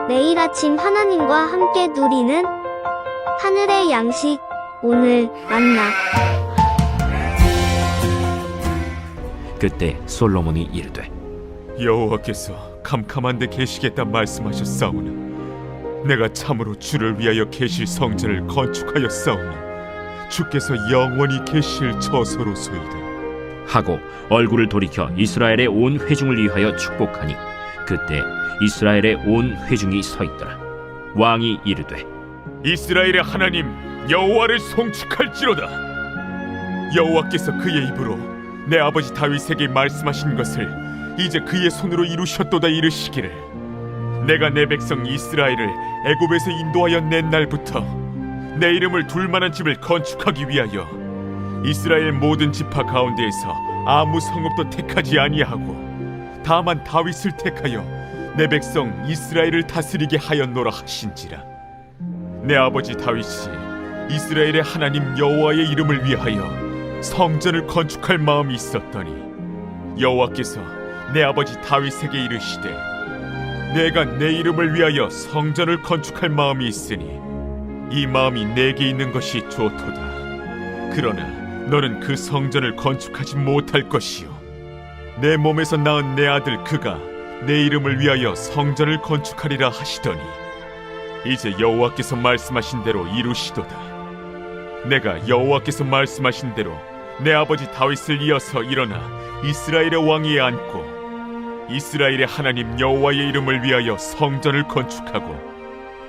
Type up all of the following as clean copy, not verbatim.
매일 아침 하나님과 함께 누리는 하늘의 양식, 오늘 만나. 그때 솔로몬이 이르되 여호와께서 캄캄한 데 계시겠다 말씀하셨사오나 내가 참으로 주를 위하여 계실 성전을 건축하였사오니 주께서 영원히 계실 처소로소이다. 하고 얼굴을 돌이켜 이스라엘의 온 회중을 위하여 축복하니 그때 이스라엘의 온 회중이 서 있더라. 왕이 이르되 이스라엘의 하나님 여호와를 송축할지로다. 여호와께서 그의 입으로 내 아버지 다윗에게 말씀하신 것을 이제 그의 손으로 이루셨도다 이르시기를 내가 내 백성 이스라엘을 애굽에서 인도하여 낸 날부터 내 이름을 둘 만한 집을 건축하기 위하여 이스라엘 모든 지파 가운데에서 아무 성읍도 택하지 아니하고 다만 다윗을 택하여 내 백성 이스라엘을 다스리게 하였노라 하신지라. 내 아버지 다윗이 이스라엘의 하나님 여호와의 이름을 위하여 성전을 건축할 마음이 있었더니 여호와께서 내 아버지 다윗에게 이르시되 내가 내 이름을 위하여 성전을 건축할 마음이 있으니 이 마음이 내게 있는 것이 좋도다. 그러나 너는 그 성전을 건축하지 못할 것이요 내 몸에서 낳은 내 아들 그가 내 이름을 위하여 성전을 건축하리라 하시더니 이제 여호와께서 말씀하신 대로 이루시도다. 내가 여호와께서 말씀하신 대로 내 아버지 다윗을 이어서 일어나 이스라엘의 왕위에 앉고 이스라엘의 하나님 여호와의 이름을 위하여 성전을 건축하고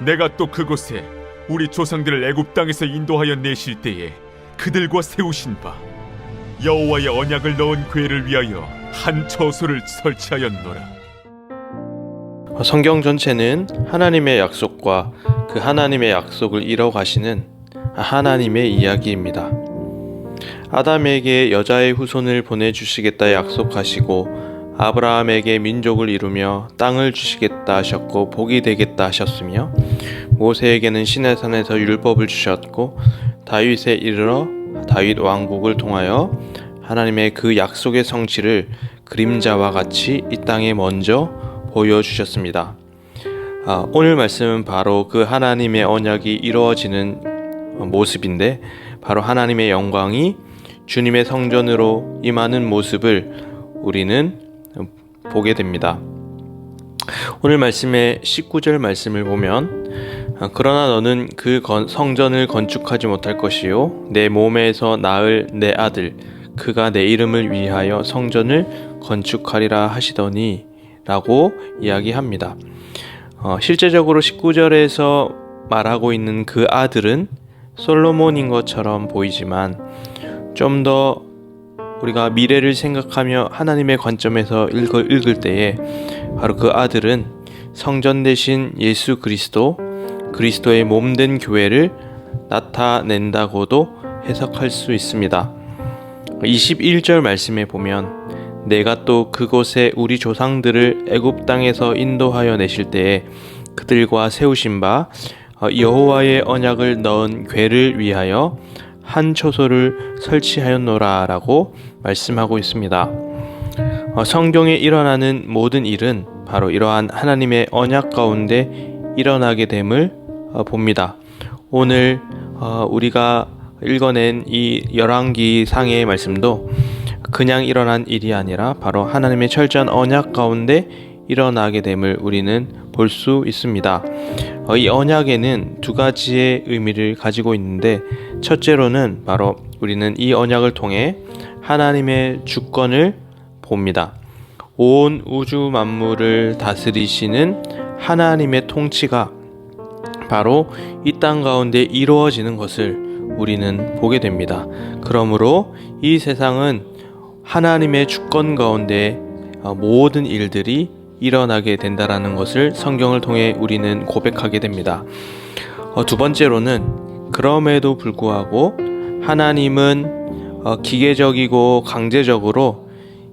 내가 또 그곳에 우리 조상들을 애굽 땅에서 인도하여 내실 때에 그들과 세우신 바 여호와의 언약을 넣은 궤를 위하여 한 처소를 설치하였노라. 성경 전체는 하나님의 약속과 그 하나님의 약속을 이뤄가시는 하나님의 이야기입니다. 아담에게 여자의 후손을 보내주시겠다 약속하시고 아브라함에게 민족을 이루며 땅을 주시겠다 하셨고 복이 되겠다 하셨으며 모세에게는 시내산에서 율법을 주셨고 다윗에 이르러 다윗 왕국을 통하여 하나님의 그 약속의 성취를 그림자와 같이 이 땅에 먼저 보여주셨습니다. 오늘 말씀은 바로 그 하나님의 언약이 이루어지는 모습인데 바로 하나님의 영광이 주님의 성전으로 임하는 모습을 우리는 보게 됩니다. 오늘 말씀의 19절 말씀을 보면 그러나 너는 그 성전을 건축하지 못할 것이요 내 몸에서 낳을 내 아들 그가 내 이름을 위하여 성전을 건축하리라 하시더니 라고 이야기합니다. 실제적으로 19절에서 말하고 있는 그 아들은 솔로몬인 것처럼 보이지만 좀 더 우리가 미래를 생각하며 하나님의 관점에서 읽을 때에 바로 그 아들은 성전 대신 예수 그리스도의 몸된 교회를 나타낸다고도 해석할 수 있습니다. 21절 말씀에 보면 내가 또 그곳에 우리 조상들을 애굽 땅에서 인도하여 내실 때에 그들과 세우신 바 여호와의 언약을 넣은 궤를 위하여 한 처소를 설치하였노라 라고 말씀하고 있습니다. 성경에 일어나는 모든 일은 바로 이러한 하나님의 언약 가운데 일어나게 됨을 봅니다. 오늘 우리가 읽어낸 이 열왕기 상의 말씀도 그냥 일어난 일이 아니라 바로 하나님의 철저한 언약 가운데 일어나게 됨을 우리는 볼 수 있습니다. 이 언약에는 두 가지의 의미를 가지고 있는데 첫째로는 바로 우리는 이 언약을 통해 하나님의 주권을 봅니다. 온 우주 만물을 다스리시는 하나님의 통치가 바로 이 땅 가운데 이루어지는 것을 우리는 보게 됩니다. 그러므로 이 세상은 하나님의 주권 가운데 모든 일들이 일어나게 된다라는 것을 성경을 통해 우리는 고백하게 됩니다. 두 번째로는 그럼에도 불구하고 하나님은 기계적이고 강제적으로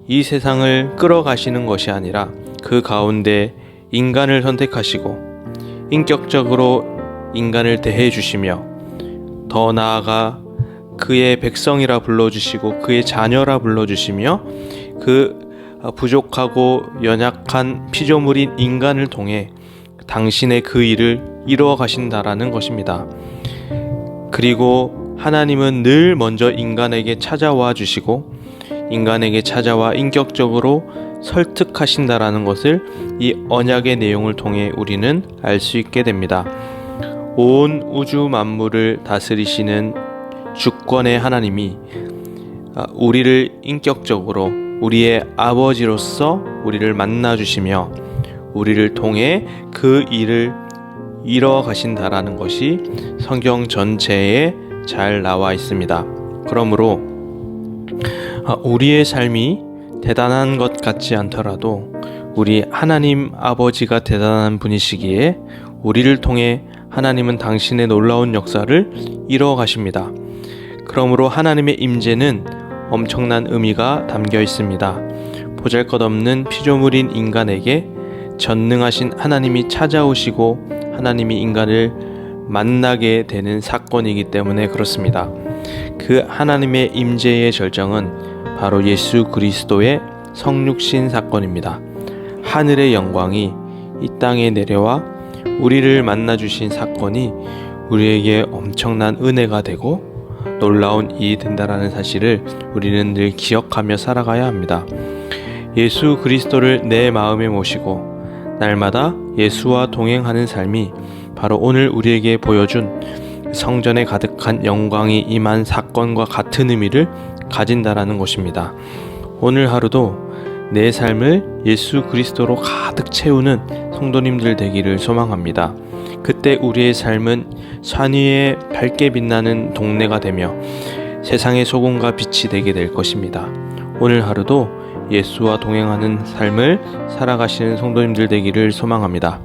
이 세상을 끌어가시는 것이 아니라 그 가운데 인간을 선택하시고 인격적으로 인간을 대해 주시며 더 나아가 그의 백성이라 불러주시고 그의 자녀라 불러주시며 그 부족하고 연약한 피조물인 인간을 통해 당신의 그 일을 이루어 가신다라는 것입니다. 그리고 하나님은 늘 먼저 인간에게 찾아와 주시고 인간에게 찾아와 인격적으로 설득하신다라는 것을 이 언약의 내용을 통해 우리는 알 수 있게 됩니다. 온 우주 만물을 다스리시는 주권의 하나님이 우리를 인격적으로 우리의 아버지로서 우리를 만나 주시며 우리를 통해 그 일을 이뤄 가신다라는 것이 성경 전체에 잘 나와 있습니다. 그러므로 우리의 삶이 대단한 것 같지 않더라도 우리 하나님 아버지가 대단한 분이시기에 우리를 통해 하나님은 당신의 놀라운 역사를 이루어 가십니다. 그러므로 하나님의 임재는 엄청난 의미가 담겨 있습니다. 보잘것없는 피조물인 인간에게 전능하신 하나님이 찾아오시고 하나님이 인간을 만나게 되는 사건이기 때문에 그렇습니다. 그 하나님의 임재의 절정은 바로 예수 그리스도의 성육신 사건입니다. 하늘의 영광이 이 땅에 내려와 우리를 만나주신 사건이 우리에게 엄청난 은혜가 되고 놀라운 일이 된다라는 사실을 우리는 늘 기억하며 살아가야 합니다. 예수 그리스도를 내 마음에 모시고 날마다 예수와 동행하는 삶이 바로 오늘 우리에게 보여준 성전에 가득한 영광이 임한 사건과 같은 의미를 가진다라는 것입니다. 오늘 하루도 내 삶을 예수 그리스도로 가득 채우는 성도님들 되기를 소망합니다. 그때 우리의 삶은 산 위에 밝게 빛나는 동네가 되며 세상의 소금과 빛이 되게 될 것입니다. 오늘 하루도 예수와 동행하는 삶을 살아가시는 성도님들 되기를 소망합니다.